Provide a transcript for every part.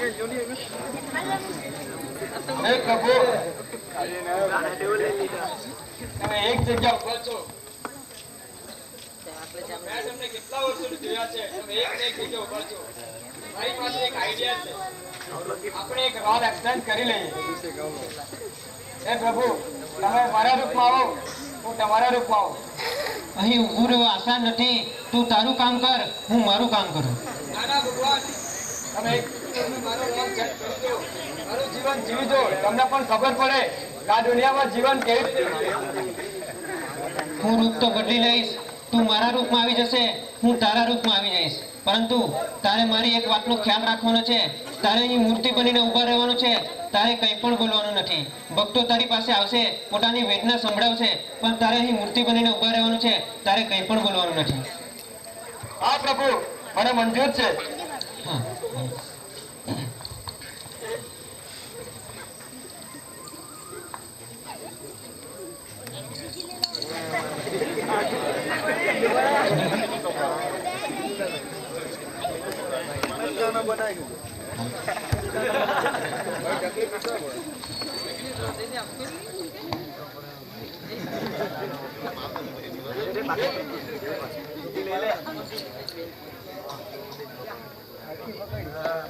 હે પ્રભુ, તમે એક જગ્યા ઉપર છો. મેં તમને કેટલા વર્ષોથી જોયા છે, તમે એક જગ્યા ઉપર છો. મારી પાસે એક આઈડિયા છે. આપણે એક રોડ એક્સચેન્જ કરી લઈએ. હે પ્રભુ, તમે મારા રૂપમાં આવો, હું તમારા રૂપમાં આવું. અહીં ઊભું રહેવું આસાન નથી. તું તારું કામ કર, હું મારું કામ કરું. નાના ભગવાન, તમે મારું નામ ચેક કરજો, મારું જીવન જીવજો. તમને પણ ખબર પડે કે આ દુનિયામાં જીવન કેવી રીતે. હું રૂપ તો બદલી લઈશ. તું મારા રૂપમાં આવી જશે, હું તારા રૂપમાં આવી જઈશ. પરંતુ તારે મારી એક વાતનો ખ્યાલ રાખવાનો છે. તારે અહીં મૂર્તિ બનીને ઊભા રહેવાનું છે. તારે કંઈ પણ બોલવાનું નથી. ભક્તો તારી પાસે આવશે, પોતાની વેદના સંભળાવશે, પણ તારે અહીં મૂર્તિ બનીને ઊભા રહેવાનું છે. તારે કંઈ પણ બોલવાનું નથી. હા પ્રભુ, મને મંજૂર છે. હા.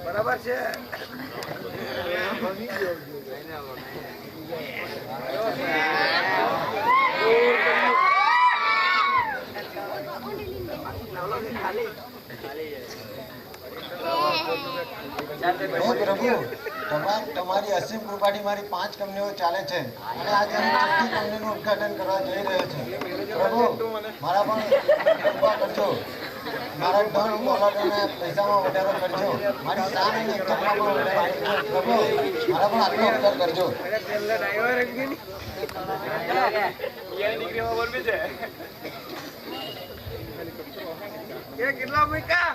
બરાબર છે. પ્રભુ, તમારી અસીમ કૃપાથી મારી 5 કંપનીઓ ચાલે છે અને આજે હું 6ઠ્ઠી કંપનીનું ઉદ્ઘાટન કરવા જઈ રહ્યો છું. પ્રભુ, મારા પણ કૃપા કરજો. મારા ધન દોલત અને પૈસામાં વધારો કરજો. મારી શાન અને ઇજ્જતમાં પણ વધારો કરજો. પ્રભુ, મારા પણ આટલો ઉપકાર કરજો. કેટલા મૂકા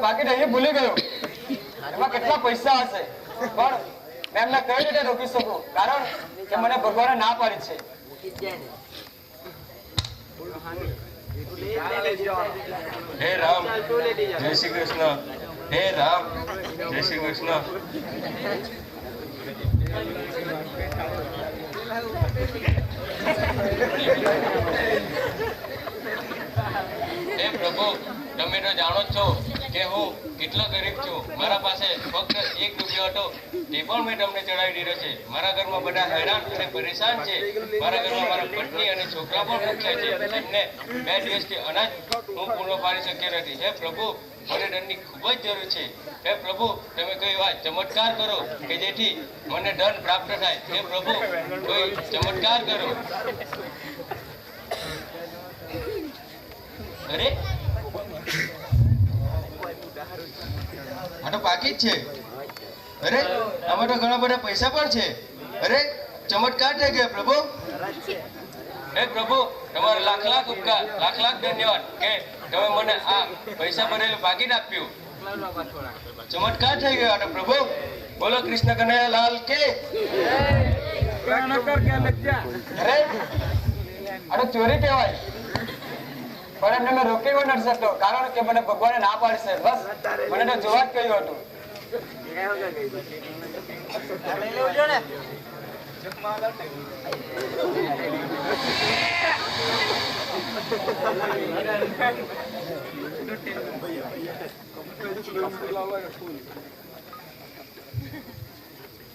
પાકીટ અહીં ભૂલી ગયો. એમાં કેટલા પૈસા હશે, પણ મેં એમને કઈ રીતે રોકી શકું? કારણ કે મને ભગવાને ના પાડી છે. હે રામ, જય શ્રી કૃષ્ણ. હે રામ, જય શ્રી કૃષ્ણ. હે પ્રભુ, તમે તો જાણો છો કે હું કેટલો ગરીબ છું. મારા પાસે ફક્ત 1 રૂપિયો હતો, તે પણ મેં તમને ચડાવી દીધો છે. મારા ઘરમાં બધા હેરાન અને પરેશાન છે. મારા ઘરમાં મારા પત્ની અને છોકરા પણ ભૂખ્યા છે. એમને 2 દિવસથી અનાજ હું પૂર્ણ પાડી શક્યો નથી. હે પ્રભુ, મને ધનની ખૂબ જ જરૂર છે. હે પ્રભુ, તમે કોઈ એવા ચમત્કાર કરો કે જેથી મને ધન પ્રાપ્ત થાય. હે પ્રભુ, કોઈ ચમત્કાર કરો. અરે, આ તો પાકીટ છે. અરે, આમાં તો ઘણા બધા પૈસા પણ છે. અરે, ચમત્કાર થઈ ગયો પ્રભુ. હે પ્રભુ, તમારો લાખ લાખ ઉપકાર, લાખ લાખ ધન્યવાદ કે તમે મને આ પૈસા ભરેલું પાકીટ આપ્યું. ચમત્કાર થઈ ગયો આ તો પ્રભુ. બોલો કૃષ્ણ કનૈયા લાલ કે. અરે, આ તો ચોરી કહેવાય, પણ એમને મેં રોકી નથી શકતો, કારણ કે મને ભગવાને ના પાડી છે. બસ મને તો જોવા જ કહ્યું હતું.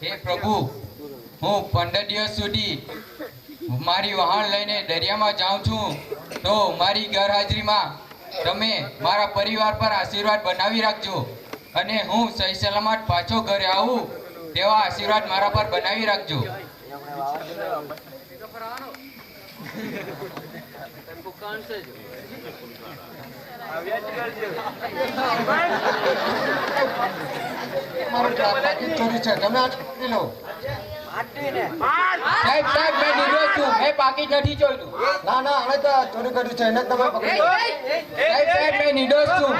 હે પ્રભુ, હું 15 દિવસ સુધી મારી વહાણ લઈને દરિયામાં જાઉં છું, તો મારી ગેરહાજરીમાં તમે મારા પરિવાર પર આશીર્વાદ બનાવી રાખજો અને હું સહી સલામત પાછો ઘરે આવું તેવા આશીર્વાદ મારા પર બનાવી રાખજો. સાહેબ, મેં નિર્દોષ છું. મેં પાકીટ નથી ચોર્યું. ના ના, અમે તો ચોરી કર્યું છે એને તમે પકડી લો. સાહેબ, મેં નિર્દોષ છું.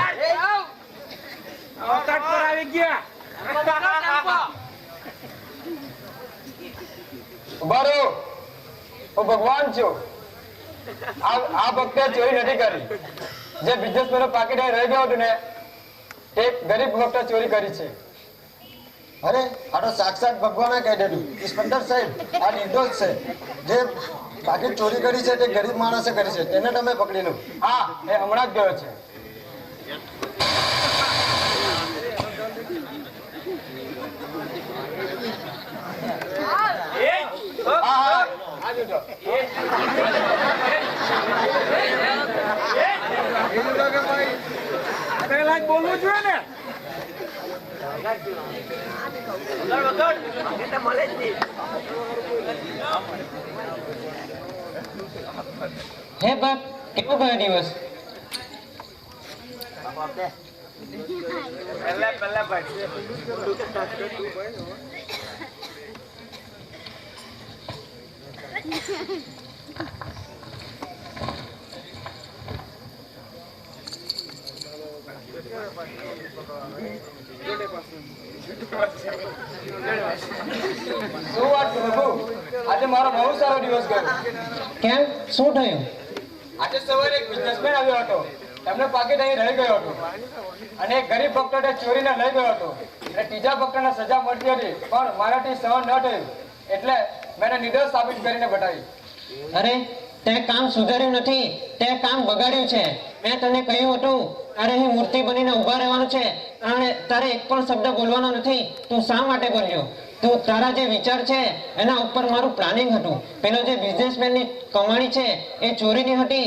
ઉભા રહો, હું ભગવાન છું. આ ભક્તે ચોરી નથી કરી. જે બિઝનેસમેનનો પાકીટ અહીં રહી ગયો હતું ને તે ગરીબ ભક્તે ચોરી કરી છે. અરે આ તો સાક્ષાત ભગવાને કહી દીધું. ઇસ્પંદર સાહેબ, આ નિર્દોષ છે. જે પાકીટ ચોરી કરી છે તે ગરીબ માણસે કરી છે, તેને તમે પકડી લો. હા, એ હમણાં જ ગયો છે. હા, આ જોજો. બોલવું જોઈએ ને. હે બાપ, કેવો ગયો દિવસ? પહેલા ભાઈ શું વાત પ્રભુ, આજે મારો બહુ સારો દિવસ ગયો. કેમ, શું થયું? આજે સવારે એક બિઝનેસમેન આવ્યો હતો. એમનો પાકીટ અહીં રહી ગયો હતો અને એક ગરીબ ભક્તોને ચોરીને લઈ ગયો હતો અને ત્રીજા ભક્તોને સજા મળતી હતી, પણ મારાથી સહન ન થયું એટલે મેં એને નિર્દોષ સાબિત કરીને બતાવી. અરે, તે કામ સુધાર્યું નથી, તે કામ બગાડ્યું છે. મેં તને કહ્યું હતું તારે અહીં મૂર્તિ બનીને ઊભા રહેવાનું છે, તારે એક પણ શબ્દ બોલવાનો નથી. તું શા માટે બોલ્યો? તું તારા જે વિચાર છે એના ઉપર મારું પ્લાનિંગ હતું. પેલો જે બિઝનેસમેનની કમાણી છે એ ચોરીની હતી,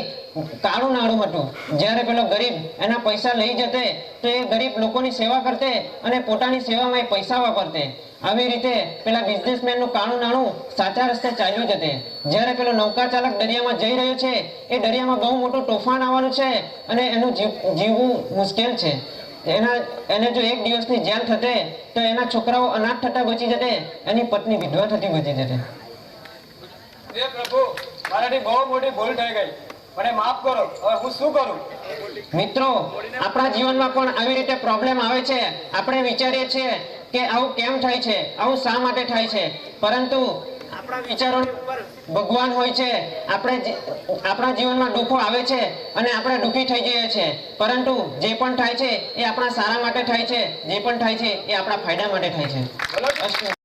કાળું નાણું હતું. જ્યારે પેલો ગરીબ એના પૈસા લઈ જતે તો એ ગરીબ લોકોની સેવા કરતે અને પોતાની સેવામાં એ પૈસા વાપરતે. આવી રીતે પેલા બિઝનેસમેનનું કાળું નાણું સાચા રસ્તે ચાલ્યું જતે. જ્યારે પેલો નૌકા ચાલક દરિયામાં જઈ રહ્યો છે, એ દરિયામાં બહુ મોટું તોફાન આવવાનું છે અને એનું જીવવું મુશ્કેલ છે. એને જો એક દિવસની જેલ થતે તો એના છોકરાઓ અનાથ થતા બચી જતે, એની પત્ની વિધવા થતી બચી જતે. હે પ્રભુ, મારાથી બહુ મોટી ભૂલ થઈ ગઈ, મને માફ કરો. હવે હું શું કરું? મિત્રો, આપણા જીવનમાં પણ આવી રીતે પ્રોબ્લેમ આવે છે. આપણે વિચારીએ છીએ કે આવું કેમ થાય છે, આવું શા માટે થાય છે, પરંતુ આપણા વિચારોની ઉપર ભગવાન હોય છે. આપણા જીવનમાં દુઃખો આવે છે અને આપણે દુઃખી થઈ જઈએ છીએ, પરંતુ જે પણ થાય છે એ આપણા સારા માટે થાય છે. જે પણ થાય છે એ આપણા ફાયદા માટે થાય છે. અસ્તુ.